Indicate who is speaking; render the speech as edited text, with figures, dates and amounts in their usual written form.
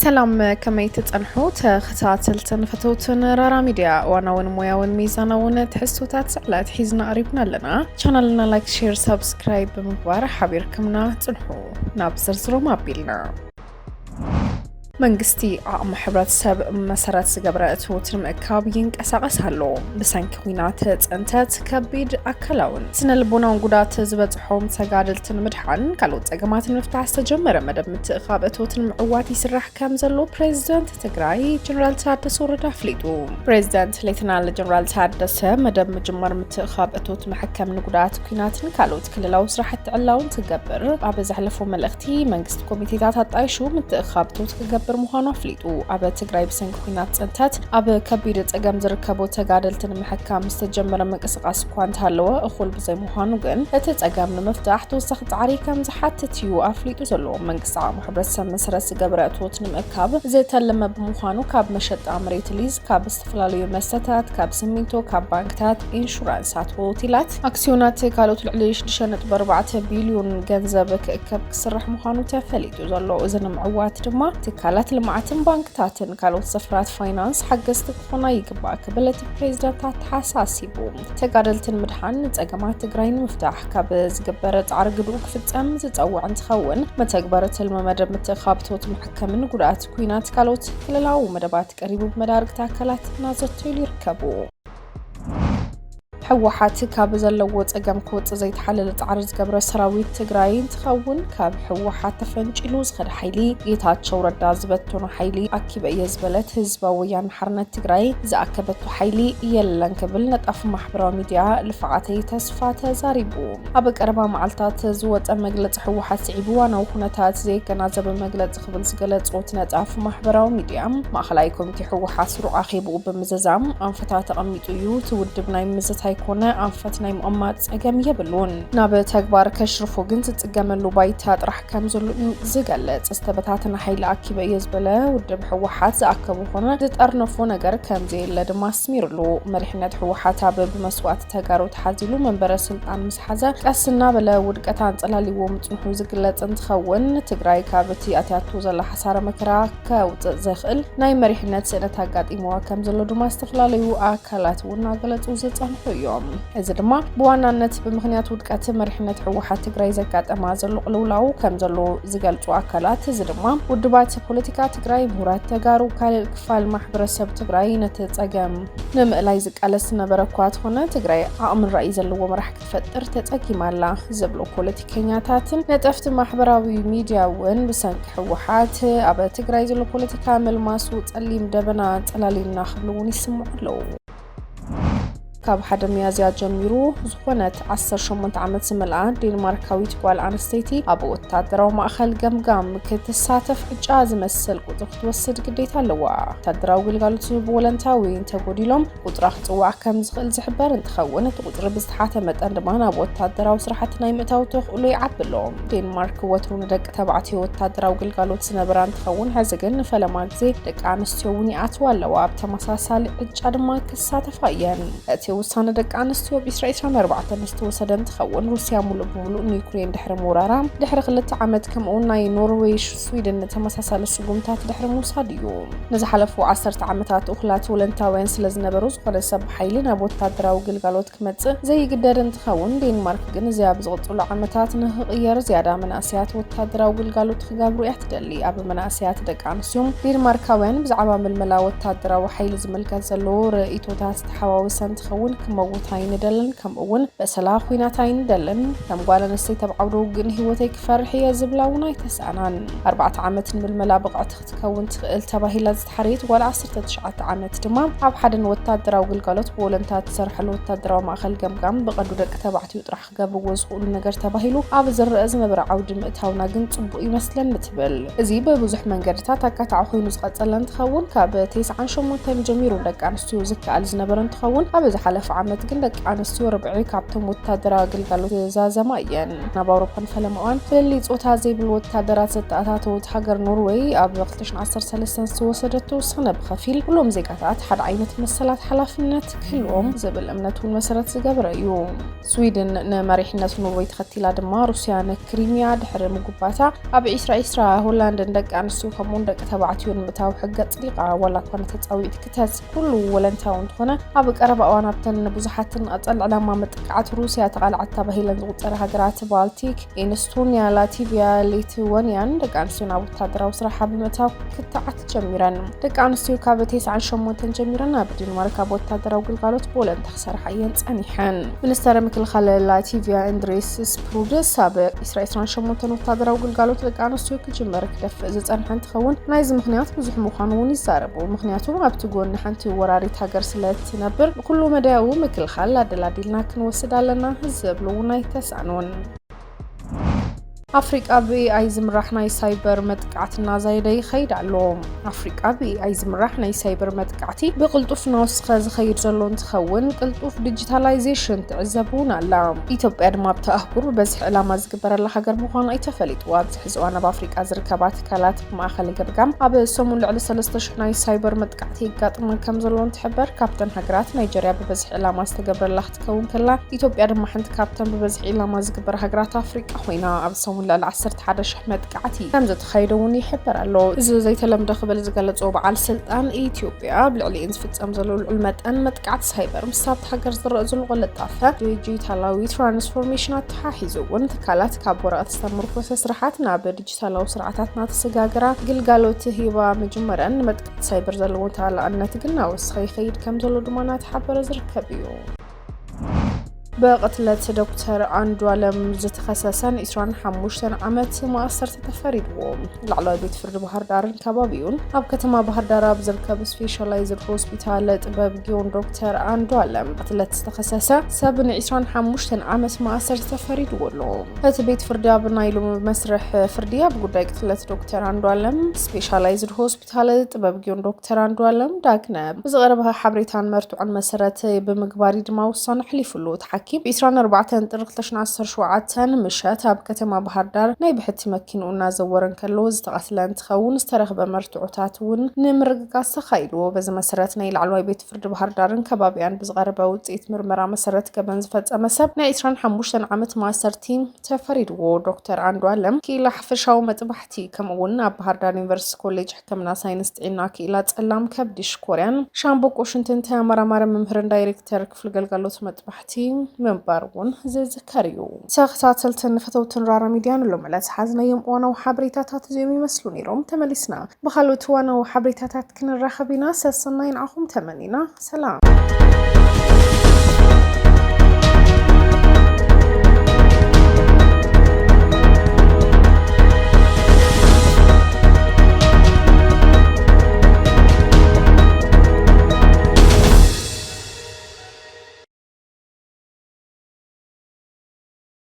Speaker 1: سلام كما يتطنحو تخاتلتن فتوتن رارا ميديا وانا موياون ميزاناون تحسوتات سعلات حيزنا قريبنا لنا channelنا لايك شير سبسكرايب بمقبار حبيركمنا تنحو نابزرزرو مابيلنا መንግስቲ ዓቕሚ ሕብረተሰብ መሰረት ዝገበረ እትውት ንምእካብ ይንቀሳቐስ ኣሎ ብሰንኪ ኩናት ፀንተት ከቢድ ኣካላውን ስነልቦናውን ጉዳት ዝበፅሖም ተጋደልትን ምድሓን ካልኦት ፀገማትን ምፍታሕ ዝተጀመረ መደብ ምትእኻብ እትውትን ምዕዋት ይስራሕ ከም ዘሎ ፕሬዚደንት ትግራይ ጀነራል ታደሰ ወረደ ኣፍሊጡ ፕሬዚደንት ሌተናል ጀነራል ታደሰ መደብ ምጅማር ምትእኻብ እትውት መሐከም ንጉዳት ኩናትን ካልኦት ክልላዊ ስራሕቲ ዕላውን ትገብር ኣብ ዘሕለፎ መልእኽቲ መንግስቲ ኮሚቴታት ኣጣይሹ ምትእኻብ እትውት ክገብር ምዃኑ ኣፍሊጡ ኣብ ትግራይ ብሰንኪ ኩናት ፀንተት ኣብ ከቢድ ፀገም ዝርከቡ ተጋደልትን ምሕካም ዝተጀመረ ምንቅስቓስ እኳ እንተሃለወ እኹል ብዘይ ምዃኑ ግን እቲ ፀገም ንምፍታሕ ተወሳኺ ፃዕሪ ከም ዝሓትት እዩ ኣፍሊጡ ዘሎ መንግስቲ ዓቕሚ ሕብረተሰብ መሰረት ዝገበረ እትውት ንምእካብ ዝተለመ ብምዃኑ ካብ መሸጣ መሬት ሊዝ ካብ ዝተፈላለዩ መስተታት ካብ ሲሚንቶ ካብ ባንክታት ኢንሹራንሳት ሆቴላት ኣክስዮናት ካልኦት ልዕሊ 6.4 ቢልዮን ገንዘብ ክእከብ ክስራሕ ምዃኑ ተፈሊጡ ዘሎ እዚ ንምዕዋት ድማ ትካላት ልማዓትን ባንክታትን ካልኦት ሰፍራት ፋይናንስ ሓገዝቲ ክኾና ይግባእ ክብል እቲ ፕሬዚደንት ተሓሳሲቡ ተጋደልትን ምድሓን ፀገማት ትግራይ ንምፍታሕ ካብ ዝግበረ ፃዕሪ ግድኡ ክፍፀም ዝፀውዕ እንትኸውን መተግበሪ ትልሚ መደብ ምትእኻብ እትውት መሐከምን ጉድኣት ኩናት ካልኦት ክልላዊ መደባት ቀሪቡ ብመዳርግቲ ኣካላት እናዘተይሉ ይርከቡ ሕወሓት ካብ ዘለዎ ፀገም ክወፅእ ዘይተሓለለ ፃዕሪ ዝገበረ ሰራዊት ትግራይ እንትኸውን ካብ ሕወሓት ተፈንጪሉ ዝኸደ ሓይሊ ጌታቸው ረዳ ዝበተኑ ሓይሊ ኣኪበ እየ ዝበለት ህዝባዊ ወያነ ሓርነት ትግራይ ዝኣከበቱ ሓይሊ የለን ክብል ነጣፍ ማሕበራዊ ሚድያ ልፍዓተይ ተስፋ ተዛሪቡ ኣብ ቀረባ መዓልታት ዝወፀ መግለፂ ሕወሓት ስዒቡ ዋናዊ ኩነታት ዘይገናዘበ መግለፂ ክብል ዝገለፆት ነጣፍ ማሕበራዊ ሚድያ ማእኸላይ ኮሚቴ ሕወሓት ስሩዕ ኣኼብኡ ብምዝዛም ኣንፈታት ተቐሚጡ እዩ ትውድብ ናይ ምዝታይ ኮነ ኣንፈት ናይ ምቕማጥ ፀገም የብሉን ናብ ተግባር ከሽርፎ ግን ዝፅገመሉ ባይታ ጥራሕ ከም ዘሎ ዝገልፅ ዝተበታተነ ሓይሊ ኣኪበ እየ ዝበለ ውድብ ሕወሓት ዝኣከቡ ኮነ ዝጠርነፎ ነገር ከም ዘየለ ድማ ኣስሚሩሉ መሪሕነት ሕወሓት ኣብ ብመስዋእቲ ተጋሩ ተሓዚሉ መንበረ ስልጣን ምስ ሓዘ ቀስ እናበለ ውድቀት ኣንፀላሊዎ ምፅንሑ ዝግለፅ እንትኸውን ትግራይ ካብ እቲ ኣትያቱ ዘላ ሓሳረ መከራ ከውፅእ ዘኽእል ናይ መሪሕነት ስእነት ኣጋጢሞዋ ከም ዘሎ ድማ ዝተፈላለዩ ኣካላት እውን እናገለፁ ዝፀንሑ እዮም እዚ ድማ ብዋናነት ብምኽንያት ውድቀት መሪሕነት ሕወሓት ትግራይ ዘጋጠማ ዘሎ ቅልውላው ከም ዘሎ ዝገልጹ ኣካላት እዚ ድማ ውድባት ፖለቲካ ትግራይ ምሁራት ተጋሩ ካልእ ክፋል ማሕበረሰብ ትግራይ ነቲ ፀገም ንምእላይ ዝቃለስ ነበረ እኳ ትኾነ ትግራይ ዓቕሚ ራእይ ዘለዎ መራሒ ክትፈጥር ተፀጊማላ ዝብሉ ፖለቲከኛታትን ነጠፍቲ ማሕበራዊ ሚድያ እውን ብሰንኪ ሕወሓት ኣብ ትግራይ ዘሎ ፖለቲካ መልማሱ ፀሊም ደበና ፀላሊና ክብሉ እውን ይስምዑ ኣለዉ ካብ ሓደ ሚያዝያ ጀሚሩ ዝኾነት 18 ዓመት ዝመልኣ ዴንማርካዊት ጓል ኣንስተይቲ ኣብ ወታደራዊ ማእኸል ገምጋም ክትሳተፍ ዕጫ ዝመስል ቁጥሪ ክትወስድ ግዴታ ኣለዋ ወታደራዊ ግልጋሎት ዝህቡ ወለንታዊ እንተጎዲሎም ቁጥራ ክፅዋዕ ከም ዝኽእል ዝሕበር እንትኸውን እቲ ቁጥሪ ብዝተሓተ መጠን ድማ ናብ ወታደራዊ ስራሕቲ ናይ ምእታው ተኽእሎ ይዓብሎም ዴንማርክ ወትሩ ንደቂ ተባዕትዮ ወታደራዊ ግልጋሎት ዝነበራ እንትኸውን ሕዚ ግን ንፈለማ ግዜ ደቂ ኣንስትዮ እውን ይኣትዋ ኣለዋ ኣብ ተመሳሳሊ ዕጫ ድማ ክሳተፋ እየን ውሳነ ደቂ ኣንስትዮ ብ2024 ዝተወሰደ እንትኸውን ሩስያ ሙሉእ ብምሉእ ንዩክሬን ድሕሪ ምውራራ ድሕሪ 2 ዓመት ከምኡውን ናይ ኖርዌይ ስዊድን ተመሳሳሊ ስጉምታት ድሕሪ ምውሳድ እዩ ንዝሓለፉ 10 ዓመታት እኹላት ወለንታውያን ስለዝነበሩ ዝኾነ ሰብ ሓይሊ ናብ ወታደራዊ ግልጋሎት ክመፅእ ዘይግደድ እንትኸውን ዴንማርክ ግን እዚኣ ብዝቕፅሉ ዓመታት ንኽቕየር ዝያዳ መናእሰያት ወታደራዊ ግልጋሎት ክገብሩ እያ ትደሊ ኣብ መናእሰያት ደቂ ኣንስትዮ ዴንማርካውያን ብዛዕባ ምልመላ ወታደራዊ ሓይሊ ዝምልከት ዘለዎ ርእይቶታት ዝተሓዋወሰ እንትኸውን كموت هاين دلن كم أون بسلا خوينا هاين دلن كم قال نسيت بعودو جن هوتي كفرح هي زبلاونا يتسألان 4 عامات من الملابق تكون التباهي لازم تحريت ولا 19 عامات تمام عب حد وتادرا وقلقلت بولنتات سرح له وتادرا ما خل جم بقدر دك تبعتي وطرح جاب وزقول نجار تباهيلو عب زر أزمة برعود متهاونا جنت بقي مثلا متبل زيب بوزح من جرتات كتع خوين وزقت لان تخون كاب 9 شمون تم جميرو دك أنستيو زك على زنبرن تخون عب زحل ዝሓለፈ ዓመት ግን ደቂ ኣንስትዮ ርብዒ ካብቶም ወታደራዊ ግልጋሎት ዝዛዘማ እየን። ናብ ኣውሮፓን ፈለማዋን ፍልይ ጾታ ዘይብሉ ወታደራት ዘተኣታተወት ሃገር ኖርዌይ ኣብ 2013 ዝተወሰደቶ ውሳነ ብኸፊል ኩሎም ዜጋታት ሓደ ዓይነት መሰላት ሓላፍነት ክህልዎም ዝብል እምነቱን መሰረት ዝገበረ እዩ። ስዊድን ንመሪሕነት ኖርዌይ ተኸቲላ ድማ ሩስያ ንክሪሚያ ድሕሪ ምጉባታ ኣብ 2020 ሆላንድን ደቂ ኣንስትዮ ከምኡውን ደቂ ተባዕትዮን ምእታዊ ሕጊ ኣፅዲቃ ዋላ እኳ ነተፃዊት ክተት ኩሉ ወለንታዊ እንትኾነ ኣብ ቀረባ እዋን ኣብተን ብዙሓትን ኣፀል ዕላማ መጥቃዕቲ ሩስያ ተቃልዓት ተባሂለን ዝቁፀረ ሃገራት ባልቲክ ኤስቶንያ፣ ላትቪያ፣ ሊትዋንያን ደቂ ኣንስትዮ ናብ ወታደራዊ ስራሕ ብምእታው ክትዓት ጀሚረን። ደቂ ኣንስትዮ ካብ 98 ጀሚረን ኣብ ዲንማርክ ኣብ ወታደራዊ ግልጋሎት ቦለንታ ክሰርሓ እየን ፀኒሐን። ሚኒስተር ምክልኻል ላትቪያ ኣንድሬስ ስፕሩድስ ኣብ 2028 ወታደራዊ ግልጋሎት ደቂ ኣንስትዮ ክጅመር ክደፍእ ዝፀንሐ እንትኸውን ናይዚ ምክንያት ብዙሕ ምዃኑ እውን ይዛረቡ። ምክንያቱ ኣብቲ ጎኒ ሓንቲ ወራሪት ሃገር ስለትነብር ኩሉ መዳያዊ ምክልኻል ኣደላዲልና ክንወስድ ኣለና ዝብሉ እውን ኣይተሳንውን። ኣፍሪቃ ብኤአይ ዝምራሕ ናይ ሳይበር መጥቃዕትና ዛይደ ይኸይድ ኣሎ። ኣፍሪቃ ብኤአይ ዝምራሕ ናይ ሳይበር መጥቃዕቲ ብቅልጡፍ ናውስኸ ዝኸይድ ዘሎ እንትኸውን ቅልጡፍ ዲጂታላይዜሽን ትዕዘብ እውን ኣላ። ኢትዮጵያ ድማ ኣብቲ ኣህጉር ብበዝሒ ዕላማ ዝግበረላ ሃገር ምዃኑ ኣይተፈሊጥዋ። ኣብዚ ሕዚ እዋን ኣብ ኣፍሪቃ ዝርከባ ትካላት ብማእኸል ገምጋም ኣብ ሰሙን ልዕሊ 3000 ናይ ሳይበር መጥቃዕቲ ይጋጥመን ከም ዘሎ እንትሕበር ካብተን ሃገራት ናይጀርያ ብበዝሒ ዕላማ ዝተገብረላ ክትከውን ከላ ኢትዮጵያ ድማ ሓንቲ ካብተን ብበዝሒ ዕላማ ዝግበር ሃገራት ኣፍሪቃ ኮይና ኣብ ሰሙን ልዕሊ 11,000 መጥቃዕቲ ከም ዝተኻየደ እውን ይሕበር ኣሎ። እዚ ዘይተለምደ ክብል ዝገለጾ በዓል ስልጣን ኢትዮጵያ ብልዕሊኡን ዝፍጸም ዘሎ ልዑል መጠን መጥቃዕቲ ሳይበር ምስ ኣብቲ ሃገር ዝረአ ዘሎ ቅልጣፈ ዲጂታላዊ ትራንስፎርሜሽን ኣተሓሒዙ እውን ትካላት ካብ ወረቐት ዝተመርኮሰ ስራሓት ናብ ዲጂታላዊ ስርዓታት እናተሰጋገራ ግልጋሎት ሂባ መጀመርያን መጥቃዕቲ ሳይበር ዘለዎ ተኣላዕነት ግን ናወስኸ ይኸይድ ከም ዘሎ ድማ እናተሓበረ ዝርከብ እዩ። بقتلت دكتور أندوالم زتخصصن 25 ዓመት ማእሰርቲ ተፈሪድዎ ላዕለዋይ ቤት ፍርዲ ባህር ዳርን ከባቢውን ኣብ ከተማ ባህር ዳር ኣብ ዝርከብ ስፔሻላይዝድ ሆስፒታል ጥበብ ጊዮን ዶክተር ኣንዱዓለም ቅትለት ዝተኸሰሰ ሰብ ን25 ዓመት ማእሰርቲ ተፈሪድዎ ኣሎ። እቲ ቤት ፍርዲ ኣብ ናይሉ መስርሕ ፍርዲ ኣብ ጉዳይ ቅትለት ዶክተር ኣንዱዓለም ስፔሻላይዝድ ሆስፒታል ጥበብ ጊዮን ዶክተር ኣንዱዓለም ዳግነ ብዝቐረበ ሓበሬታን መርትዖን መሰረት ብምግባር ድማ ውሳነ ሕሊፉሉ ተሓኪም 24 ጥር 2017 ምሸት ኣብ ከተማ ባህር ዳር ናይ ብሕቲ መኪኑ እናዘወረን ከሎ ዝተቀትለ እንትኸውን ዝተረኸበ መርትዖታት እውን ንምርግጋፅ ተኻይድዎ። በዚ መሰረት ናይ ላዕለዋይ ቤት ፍርዲ ባህር ዳርን ከባቢያን ብዝቐረበ ውፅኢት ምርመራ መሰረት ገበን ዝፈጸመ ሰብ ናይ 25 ዓመት ማእሰርቲ ተፈሪድዎ። ዶክተር ኣንዱዓለም ክኢላ ሓፈሻዊ መጥባሕቲ ከምኡውን ኣብ ባህር ዳር ዩኒቨርሲቲ ኮሌጅ ሕክምና ሳይንስ ጥዕና ክኢላ ጸላም ከብዲሽ ኮርያን ሻምቦቆ ሽንትን ተመራማሪ መምህርን ዳይሬክተር ክፍሊ ገልጋሎት መጥባሕቲ መንባርውን ዝዝከር እዩ። ተኸታተልትን ፈተውትን ራራ ሚድያን ሎመላት ሓዝናዮም ዋናው ሓበሬታታት እዚኦም ይመስሉ ነይሮም። ተመሊስና ብኻልኦት ዋናው ሓበሬታታት ክንራኸብ ኢና። ሰሰናይ ንዓኹም ተመኒና ሰላም።